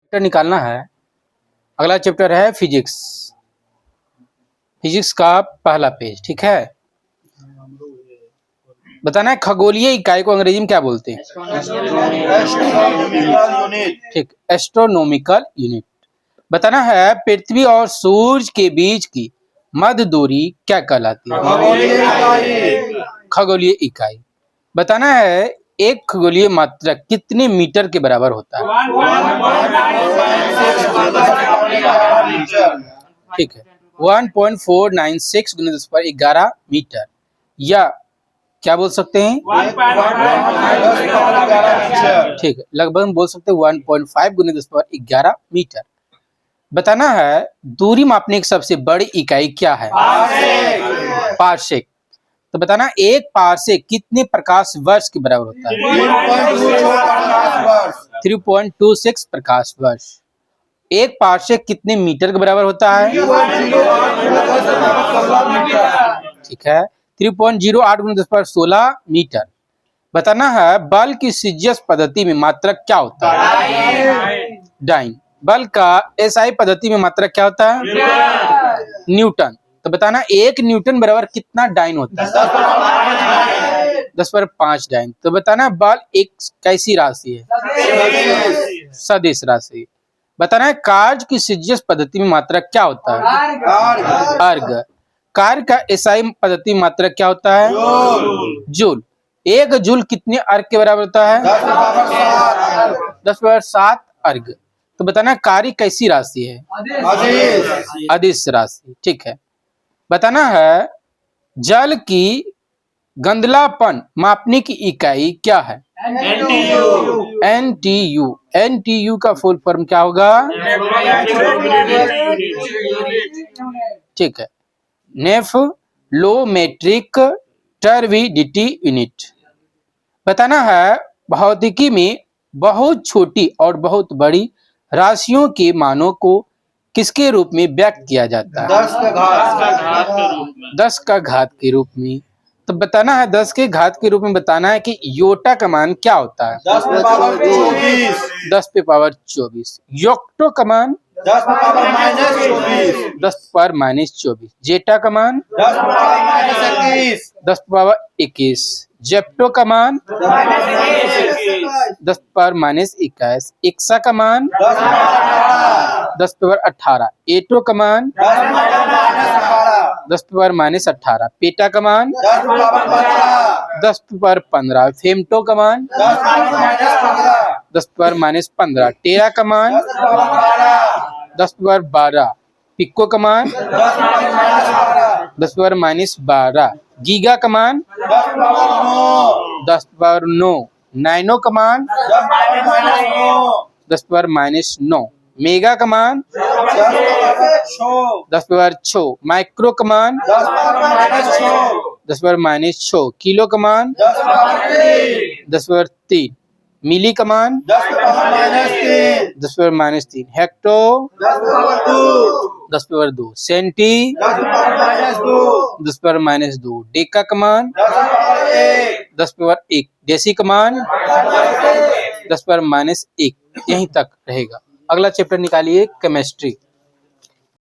Chapter निकालना है। अगला चैप्टर है फिजिक्स। फिजिक्स का पहला पेज, ठीक है। बताना है खगोलीय इकाई को अंग्रेजी में क्या बोलते हैं? ठीक, एस्ट्रोनॉमिकल यूनिट। बताना है पृथ्वी और सूरज के बीच की मध्य दूरी क्या कहलाती है? खगोलीय इकाई। बताना है एक खगोलीय मात्रक कितने मीटर के बराबर होता है? ठीक है, 1.496 × 10⁻11 मीटर, या क्या बोल सकते हैं? ठीक है, लगभग बोल सकते हैं 1.5 × 10⁻11 मीटर। बताना है दूरी मापने की सबसे बड़ी इकाई क्या है? पारसेक। तो बताना एक पारसेक कितने प्रकाश वर्ष के बराबर होता है? 3.26 प्रकाश वर्ष। एक पारसेक कितने मीटर के बराबर होता है? ठीक है, 3.08 × 10⁻16 मीटर। बताना है बल की सीजीएस पद्धति में मात्रक क्या होता है? डाइन। बल का एसआई पद्धति में मात्रक क्या होता है? न्यूटन। तो बताना एक न्यूटन बराबर कितना डाइन होता है? 10⁻5 डाइन। तो बताना बल एक कैसी राशि है? सदिश राशि। बताना है कार्य की सीजीएस पद्धति में मात्रक क्या होता है? अर्ग। कार्य का एसआई पद्धति में मात्रक क्या होता है? जूल। एक जूल कितने अर्ग के बराबर होता है? 10⁻7 अर्ग। तो बताना कार्य कैसी राशि है? अदिश राशि। ठीक है। बताना है जल की गंधलापन मापने की इकाई क्या है? NTU। NTU का फुल फॉर्म क्या होगा? ठीक है, नेफ्लोमेट्रिक टर्बिडिटी यूनिट। बताना है भौतिकी में बहुत छोटी और बहुत बड़ी राशियों के मानों को किसके रूप में व्यक्त किया जाता है? 10 का घात के रूप में। तो बताना है 10 के घात के रूप में बताना है कि योटा का मान क्या होता है? 10⁻24। योक्टो का मान 10⁻24। जेटा का मान 10⁻21। जेप्टो का मान 10⁻21। इक्सा का मान 10⁻18। एटो का मान 10⁻18। पेटा का मान 10⁻15। फेमटो का मान 10⁻15। टेरा का मान 10⁻12। पिको का मान 10⁻12। गीगा का मान 10⁻9। नैनो का मान 10⁻9। मेगा का मान 10⁻6। माइक्रो का मान 10⁻6। किलो का मान 10⁻3। मिली का मान 10⁻3। हेक्टो 10⁻2। सेंटी 10⁻2। डेका का मान 10⁻1। डेसी का मान 10⁻1। यहीं तक रहेगा। अगला चैप्टर निकालिए केमिस्ट्री।